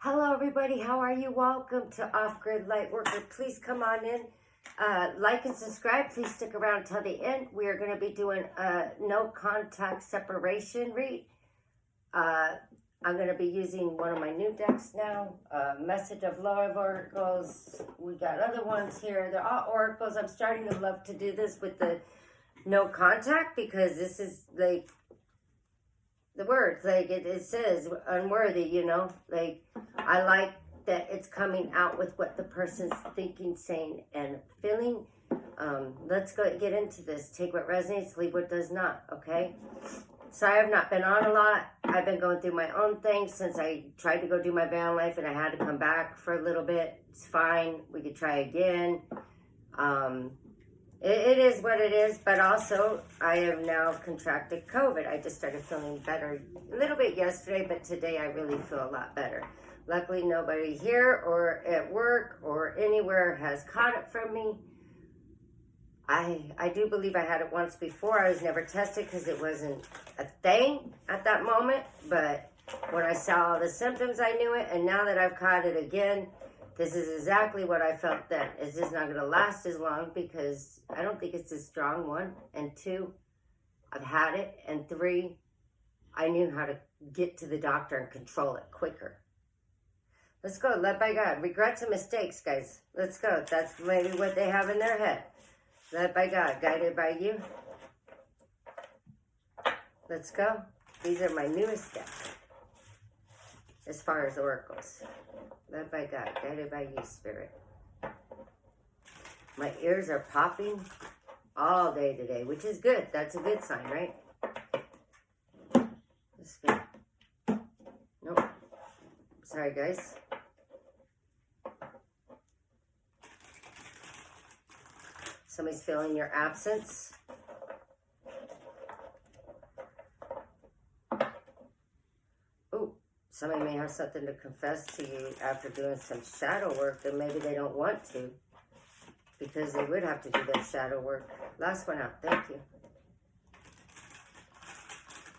Hello everybody, how are you? Welcome to Off Grid Lightworker. Please come on in, like and subscribe. Please stick around till the end. We are going to be doing a no contact separation read. I'm going to be using one of my new decks now, Message of Love oracles. We got other ones here. They're all oracles. I'm starting to love to do this with the no contact because this is like the words, like it says unworthy, you know, like I like that it's coming out with what the person's thinking, saying, and feeling. Let's go get into this. Take what resonates, leave what does not, okay? Sorry I've not been on a lot. I've been going through my own thing since I tried to go do my van life and I had to come back for a little bit. It's fine. We could try again. It is what it is, but also I have now contracted COVID. I just started feeling better a little bit yesterday, but today I really feel a lot better. Luckily, nobody here or at work or anywhere has caught it from me. I do believe I had it once before. I was never tested because it wasn't a thing at that moment, but when I saw all the symptoms, I knew it, and now that I've caught it again, this is exactly what I felt then. It's just not going to last as long because I don't think it's a strong, one. And two, I've had it. And three, I knew how to get to the doctor and control it quicker. Let's go. Led by God. Regrets and mistakes, guys. Let's go. That's maybe what they have in their head. Led by God. Guided by you. Let's go. These are my newest decks as far as oracles. Led by God, guided by you, Spirit. My ears are popping all day today, which is good. That's a good sign, right? Let's go. Nope. Sorry, guys. Somebody's feeling your absence. Somebody may have something to confess to you after doing some shadow work that maybe they don't want to because they would have to do that shadow work. Last one out. Thank you.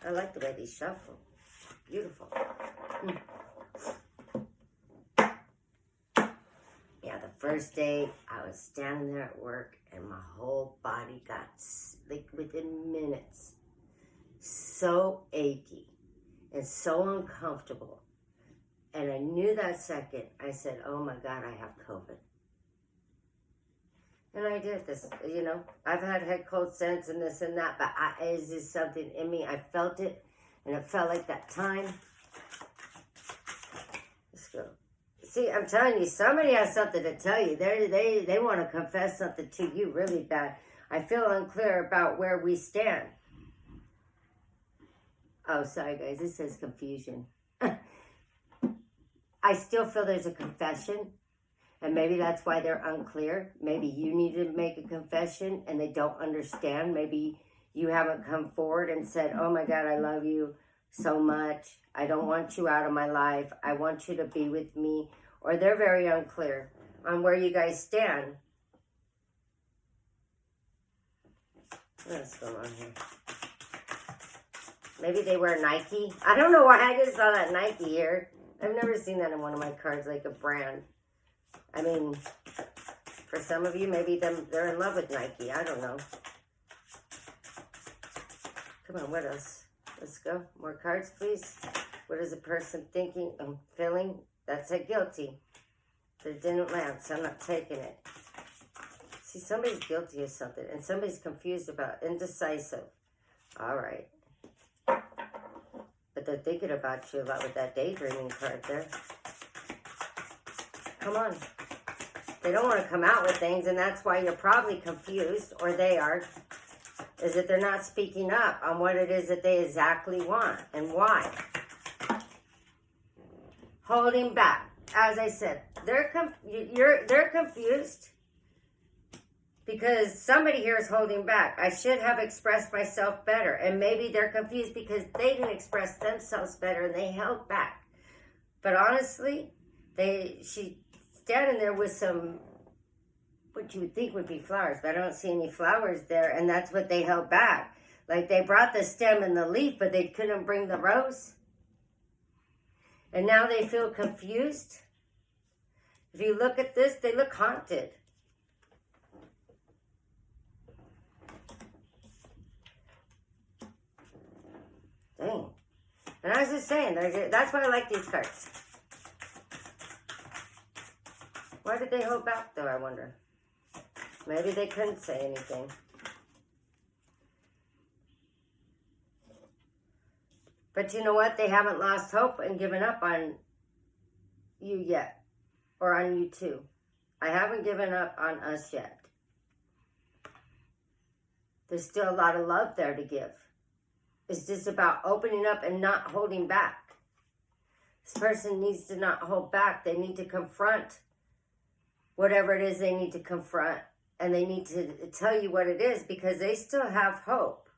I like the way these shuffle. Beautiful. Yeah, the first day I was standing there at work and my whole body got, like within minutes, so achy. And so uncomfortable. And I knew that second, I said, oh my God, I have COVID. And I did this, you know, I've had head cold since and this and that, but it's just something in me. I felt it, and it felt like that time. Let's go. See, I'm telling you, somebody has something to tell you. They want to confess something to you really bad. I feel unclear about where we stand. Oh, sorry, guys. It says confusion. I still feel there's a confession, and maybe that's why they're unclear. Maybe you need to make a confession, and they don't understand. Maybe you haven't come forward and said, oh, my God, I love you so much. I don't want you out of my life. I want you to be with me. Or they're very unclear on where you guys stand. What's going on here? Maybe they wear Nike. I don't know why I just saw that Nike here. I've never seen that in one of my cards, like a brand. I mean, for some of you, maybe they're in love with Nike. I don't know. Come on, what else? Let's go. More cards, please. What is a person thinking and feeling? That's a guilty. But it didn't land, so I'm not taking it. See, somebody's guilty of something, and somebody's confused about indecisive. All right. But they're thinking about you a lot with that daydreaming card there. Come on. They don't want to come out with things, and that's why you're probably confused, or they are, is that they're not speaking up on what it is that they exactly want and why. Holding back. As I said, they're confused because somebody here is holding back. I should have expressed myself better. And maybe they're confused because they didn't express themselves better and they held back. But honestly, she's standing there with some, what you would think would be flowers, but I don't see any flowers there. And that's what they held back. Like they brought the stem and the leaf, but they couldn't bring the rose. And now they feel confused. If you look at this, they look haunted. Dang. And I was just saying, that's why I like these cards. Why did they hold back, though, I wonder? Maybe they couldn't say anything. But you know what? They haven't lost hope and given up on you yet. Or on you too. I haven't given up on us yet. There's still a lot of love there to give. It's just about opening up and not holding back. This person needs to not hold back. They need to confront whatever it is they need to confront. And they need to tell you what it is because they still have hope.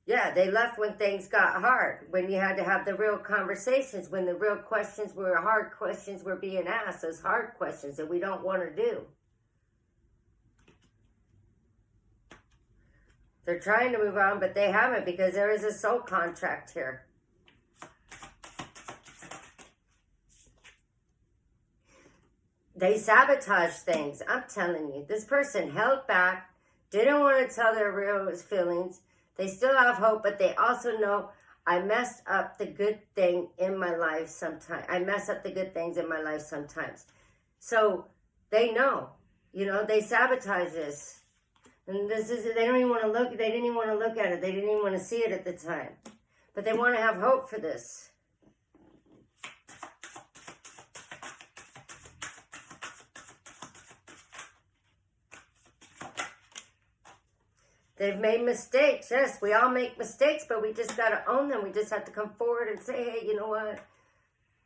Yeah, they left when things got hard, when you had to have the real conversations, when the real questions were hard questions were being asked, those hard questions that we don't want to do. They're trying to move on, but they haven't because there is a soul contract here. They sabotage things. I'm telling you, this person held back, didn't want to tell their real feelings. They still have hope, but they also know I messed up the good thing in my life sometimes. I mess up the good things in my life sometimes. So they know, they sabotage this. And they don't even want to look, they didn't even want to look at it. They didn't even want to see it at the time. But they want to have hope for this. They've made mistakes. Yes, we all make mistakes, but we just got to own them. We just have to come forward and say, hey, you know what?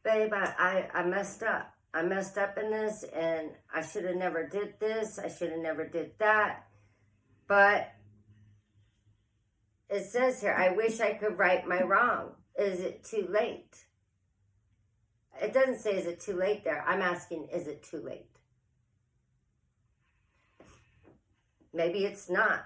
Babe, I messed up. I messed up in this, and I should have never did this. I should have never did that. But it says here, I wish I could right my wrong. Is it too late? It doesn't say, is it too late there? I'm asking, is it too late? Maybe it's not.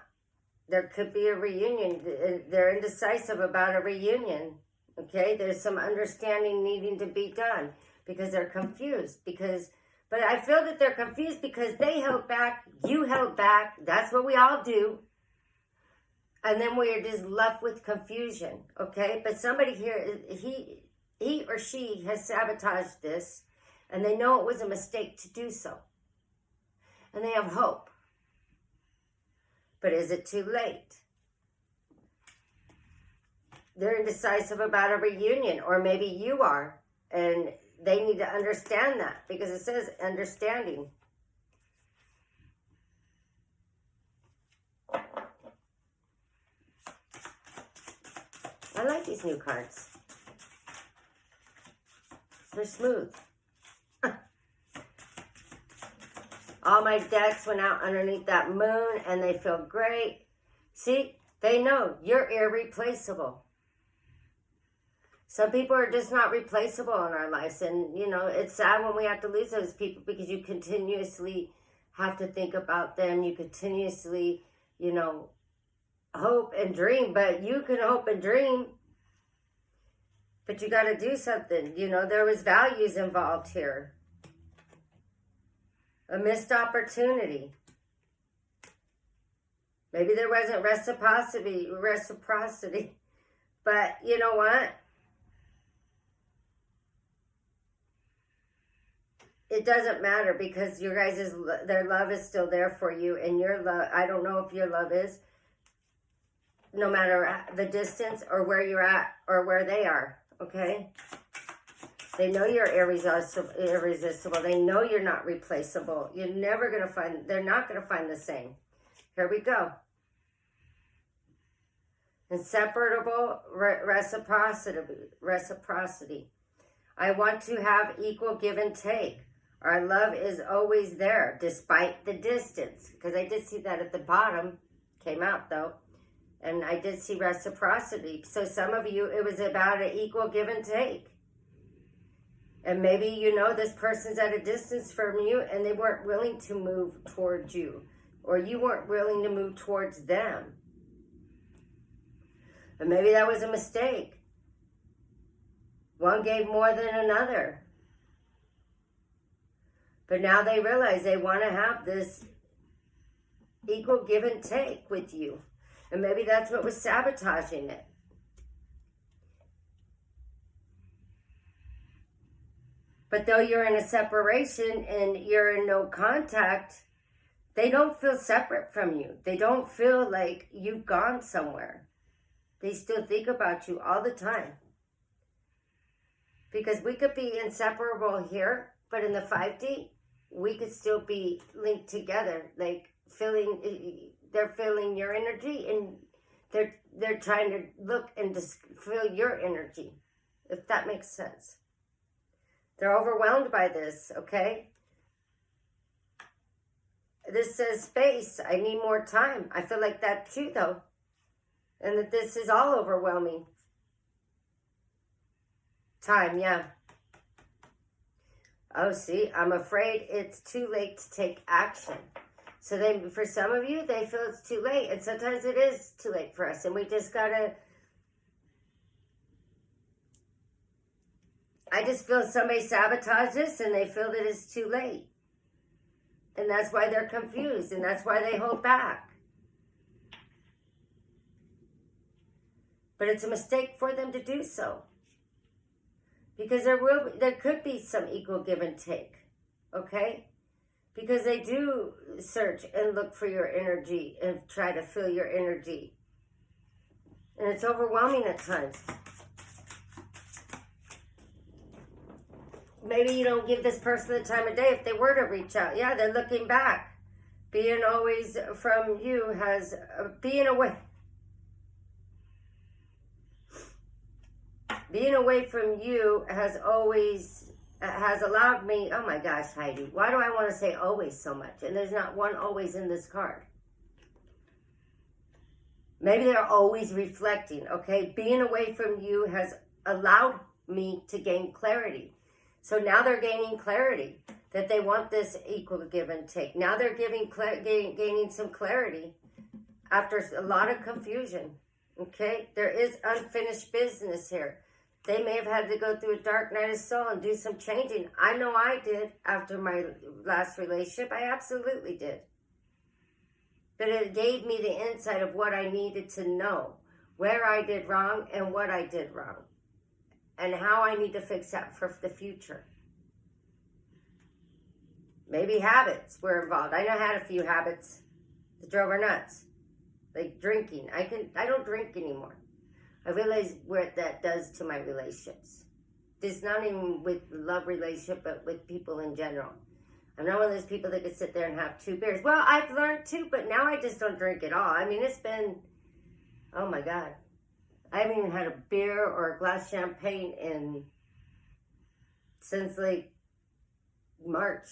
There could be a reunion. They're indecisive about a reunion. Okay, there's some understanding needing to be done because they're confused. But I feel that they're confused because they held back, you held back. That's what we all do. And then we're just left with confusion. Okay, but somebody here, he or she has sabotaged this, and they know it was a mistake to do so. And they have hope. But is it too late? They're indecisive about a reunion, or maybe you are, and they need to understand that because it says understanding. I like these new cards. They're smooth. All my decks went out underneath that moon, and they feel great. See, they know you're irreplaceable. Some people are just not replaceable in our lives, and, it's sad when we have to lose those people because you continuously have to think about them. You continuously, hope and dream, but you can hope and dream, but you got to do something. There was values involved here. A missed opportunity. Maybe there wasn't reciprocity. But you know what? It doesn't matter because your guys' their love is still there for you, and your love, I don't know if your love is, no matter the distance or where you're at or where they are, okay? They know you're irresistible. They know you're not replaceable. You're never going to find, they're not going to find the same. Here we go. Inseparable reciprocity. I want to have equal give and take. Our love is always there, despite the distance. Because I did see that at the bottom. Came out, though. And I did see reciprocity. So some of you, it was about an equal give and take. And maybe, this person's at a distance from you and they weren't willing to move towards you. Or you weren't willing to move towards them. And maybe that was a mistake. One gave more than another. But now they realize they want to have this equal give and take with you. And maybe that's what was sabotaging it. But though you're in a separation and you're in no contact, they don't feel separate from you. They don't feel like you've gone somewhere. They still think about you all the time. Because we could be inseparable here, but in the 5D, we could still be linked together. Like they're feeling your energy, and they're trying to look and just feel your energy, if that makes sense. They're overwhelmed by this, okay? This says space. I need more time. I feel like that too, though. And that this is all overwhelming. Time, yeah. Oh, see, I'm afraid it's too late to take action. So for some of you, they feel it's too late. And sometimes it is too late for us. And we just gotta... I just feel somebody sabotaged this and they feel that it's too late. And that's why they're confused. And that's why they hold back. But it's a mistake for them to do so. Because there could be some equal give and take. Okay? Because they do search and look for your energy and try to feel your energy. And it's overwhelming at times. Maybe you don't give this person the time of day if they were to reach out. Yeah, they're looking back. Being always from you has... Being away from you has always... has allowed me... Oh my gosh, Heidi. Why do I want to say always so much? And there's not one always in this card. Maybe they're always reflecting, okay? Being away from you has allowed me to gain clarity. So now they're gaining clarity that they want this equal give and take. Now they're gaining some clarity after a lot of confusion, okay? There is unfinished business here. They may have had to go through a dark night of soul and do some changing. I know I did after my last relationship. I absolutely did. But it gave me the insight of what I needed to know, where I did wrong and what I did wrong, and how I need to fix that for the future. Maybe habits were involved. I know I had a few habits that drove her nuts. Like drinking. I don't drink anymore. I realize what that does to my relationships. It's not even with love relationship, but with people in general. I'm not one of those people that could sit there and have 2 beers. Well, I've learned to, but now I just don't drink at all. I mean, it's been, oh my God. I haven't even had a beer or a glass of champagne since like March.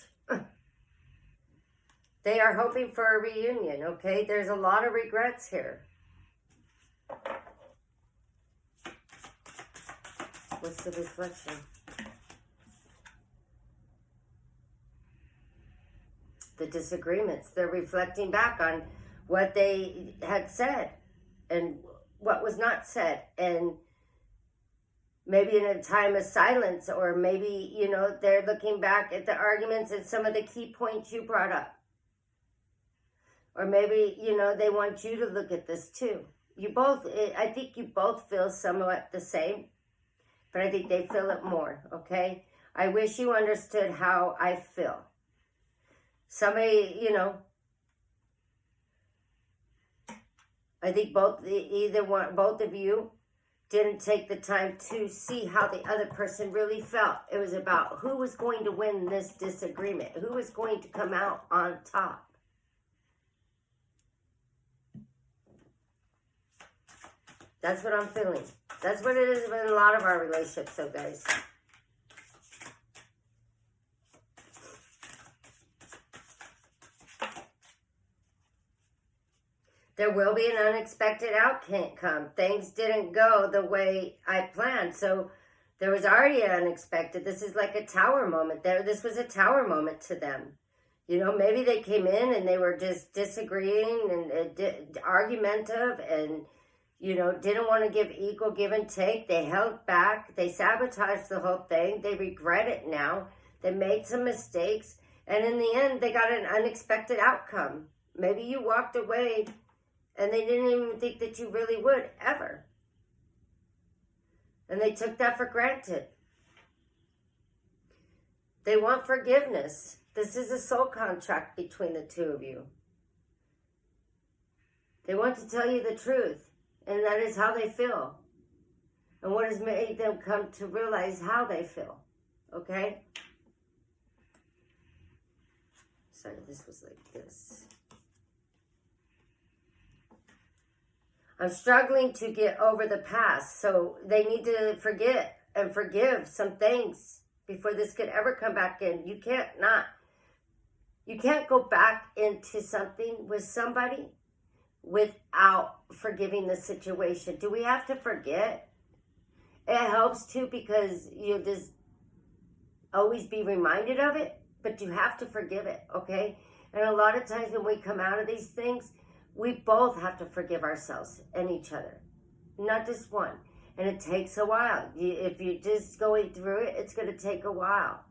They are hoping for a reunion, okay? There's a lot of regrets here. What's the reflection? The disagreements. They're reflecting back on what they had said and what was not said. And maybe in a time of silence, or maybe, you know, they're looking back at the arguments and some of the key points you brought up. Or maybe, you know, they want you to look at this too. I think you both feel somewhat the same. But I think they feel it more, okay? I wish you understood how I feel. Somebody, you know, I think both of you didn't take the time to see how the other person really felt. It was about who was going to win this disagreement, who was going to come out on top. That's what I'm feeling. That's what it is in a lot of our relationships, so guys. There will be an unexpected outcome. Things didn't go the way I planned. So there was already an unexpected. This is like a tower moment. This was a tower moment to them. You know, maybe they came in and they were just disagreeing and argumentative and, you know, didn't want to give equal give and take. They held back. They sabotaged the whole thing. They regret it now. They made some mistakes. And in the end, they got an unexpected outcome. Maybe you walked away and they didn't even think that you really would, ever. And they took that for granted. They want forgiveness. This is a soul contract between the two of you. They want to tell you the truth. And that is how they feel. And what has made them come to realize how they feel. Okay? Sorry, this was like this. I'm struggling to get over the past. So they need to forget and forgive some things before this could ever come back in. You can't go back into something with somebody without forgiving the situation. Do we have to forget? It helps too, because you'll just always be reminded of it, but you have to forgive it, okay? And a lot of times when we come out of these things, we both have to forgive ourselves and each other, not just one. And it takes a while. If you're just going through it, it's going to take a while.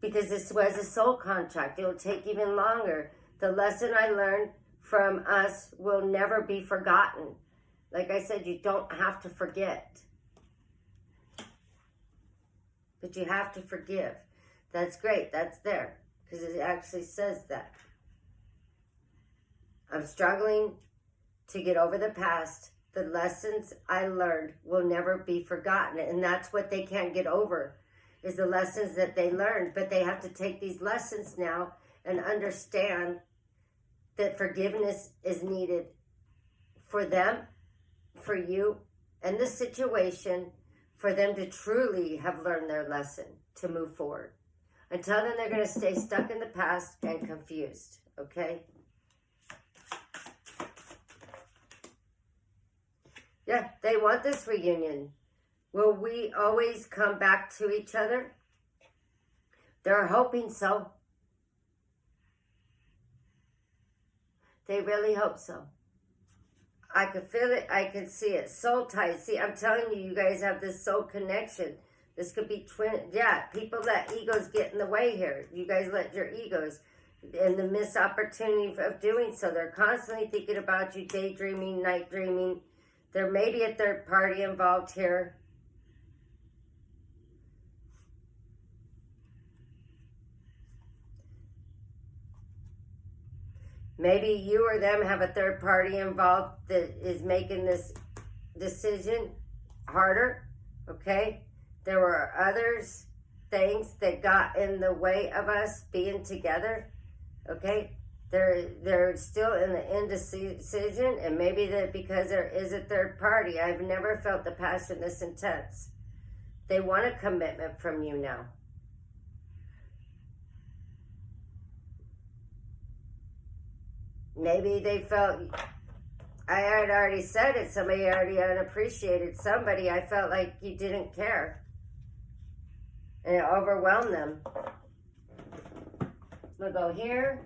Because this was a soul contract. It will take even longer. The lesson I learned from us will never be forgotten. Like I said, you don't have to forget. But you have to forgive. That's great. That's there. Because it actually says that. I'm struggling to get over the past. The lessons I learned will never be forgotten. And that's what they can't get over, is the lessons that they learned. But they have to take these lessons now and understand that forgiveness is needed for them, for you, and the situation, for them to truly have learned their lesson to move forward. Until then, they're going to stay stuck in the past and confused, okay? Yeah, they want this reunion. Will we always come back to each other? They're hoping so. They really hope so. I could feel it. I could see it. Soul ties. See, I'm telling you, you guys have this soul connection. This could be twin. Yeah, people let egos get in the way here. You guys let your egos and the missed opportunity of doing so. They're constantly thinking about you, daydreaming, night dreaming. There may be a third party involved here. Maybe you or them have a third party involved that is making this decision harder, okay? There were others, things that got in the way of us being together, okay? They're still in the indecision, and maybe that because there is a third party. I've never felt the passion this intense. They want a commitment from you now. Maybe they felt, I had already said it, somebody already unappreciated somebody. I felt like you didn't care. And it overwhelmed them. We'll go here.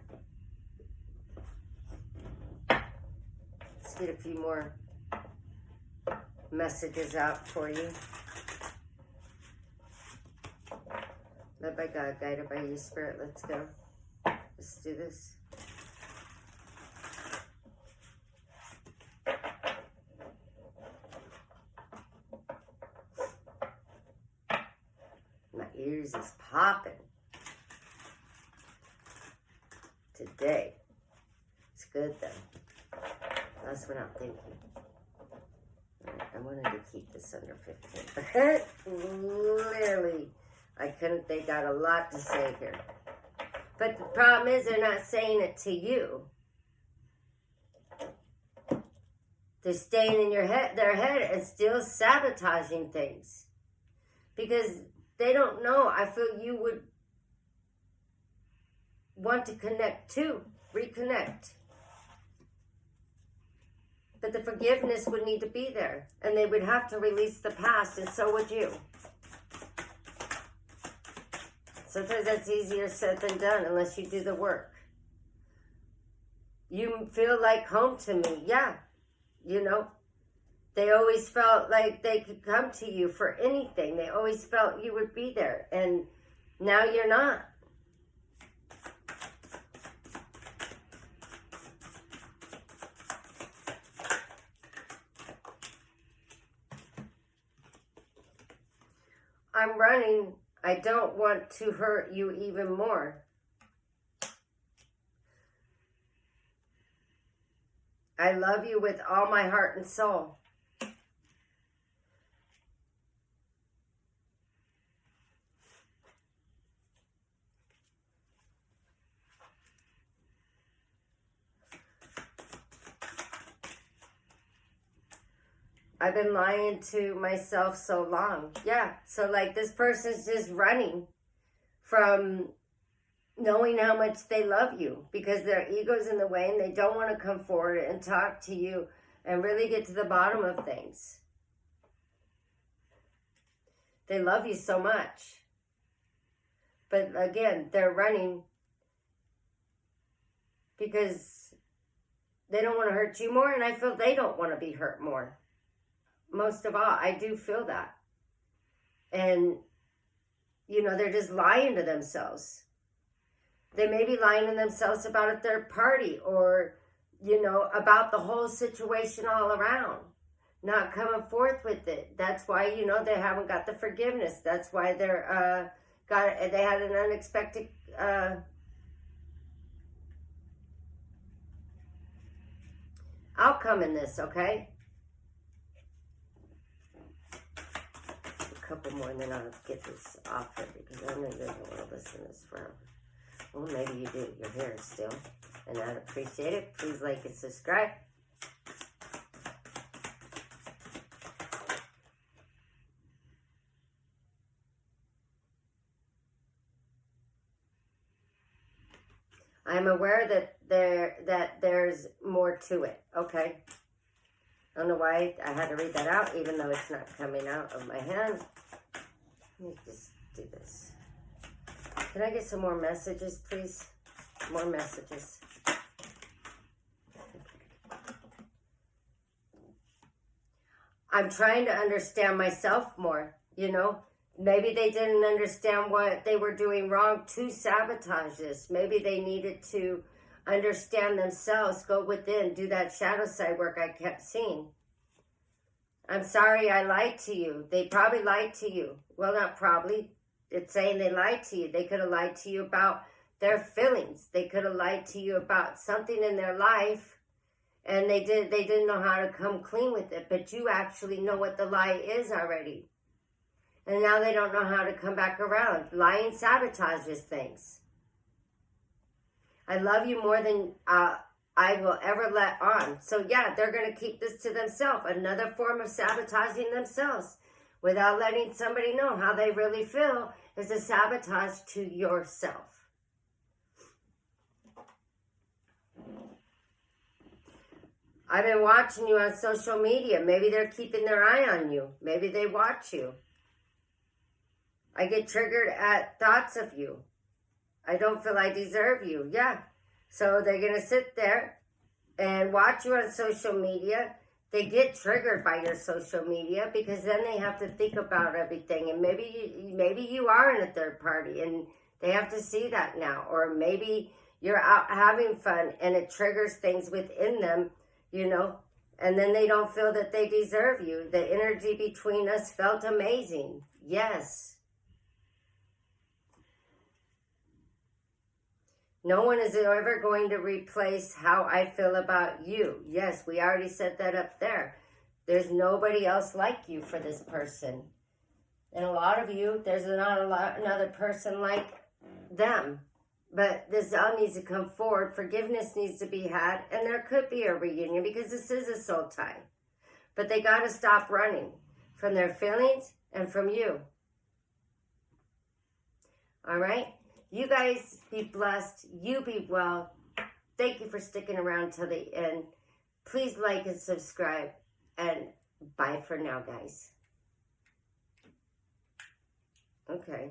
Let's get a few more messages out for you. Led by God, guided by your spirit. Let's go. Let's do this. My ears is popping today. It's good though. That's what I'm thinking. I wanted to keep this under 15, but clearly I couldn't. They got a lot to say here. But the problem is they're not saying it to you. They're staying in their head and still sabotaging things. Because they don't know. I feel you would want to connect too. Reconnect. But the forgiveness would need to be there. And they would have to release the past, and so would you. Sometimes that's easier said than done unless you do the work. You feel like home to me. Yeah. you know. They always felt like they could come to you for anything. They always felt you would be there. And now you're not. I'm running. I don't want to hurt you even more. I love you with all my heart and soul. I've been lying to myself so long. Yeah, so like this person's just running from knowing how much they love you because their ego's in the way and they don't want to come forward and talk to you and really get to the bottom of things. They love you so much. But again, they're running because they don't want to hurt you more, and I feel they don't want to be hurt more. Most of all, I do feel that. And, you know, they're just lying to themselves. They may be lying to themselves about a third party or, you know, about the whole situation all around. Not coming forth with it. That's why, you know, they haven't got the forgiveness. That's why they had an unexpected outcome in this, okay? A couple more and then I'll get this off here because I know you don't want to listen to this forever. Well, maybe you do. You're here still. And I'd appreciate it. Please like and subscribe. I'm aware that there's more to it. Okay. I don't know why I had to read that out, even though it's not coming out of my hand. Let me just do this. Can I get some more messages, please? More messages. I'm trying to understand myself more, you know. Maybe they didn't understand what they were doing wrong to sabotage this. Maybe they needed to understand themselves, go within, do that shadow side work I kept seeing. I'm sorry I lied to you. They probably lied to you. Well, not probably. It's saying they lied to you. They could have lied to you about their feelings. They could have lied to you about something in their life, and they didn't know how to come clean with it. But you actually know what the lie is already. And now they don't know how to come back around. Lying sabotages things. I love you more than I will ever let on. So yeah, they're going to keep this to themselves. Another form of sabotaging themselves. Without letting somebody know how they really feel is a sabotage to yourself. I've been watching you on social media. Maybe they're keeping their eye on you. Maybe they watch you. I get triggered at thoughts of you. I don't feel I deserve you. Yeah. So they're going to sit there and watch you on social media. They get triggered by your social media because then they have to think about everything. And maybe you are in a third party and they have to see that now. Or maybe you're out having fun and it triggers things within them, you know. And then they don't feel that they deserve you. The energy between us felt amazing. Yes. No one is ever going to replace how I feel about you. Yes, we already set that up there. There's nobody else like you for this person. And a lot of you, there's not another person like them. But this all needs to come forward. Forgiveness needs to be had. And there could be a reunion because this is a soul tie. But they got to stop running from their feelings and from you. All right? You guys be blessed. You be well. Thank you for sticking around till the end. Please like and subscribe. And bye for now, guys. Okay.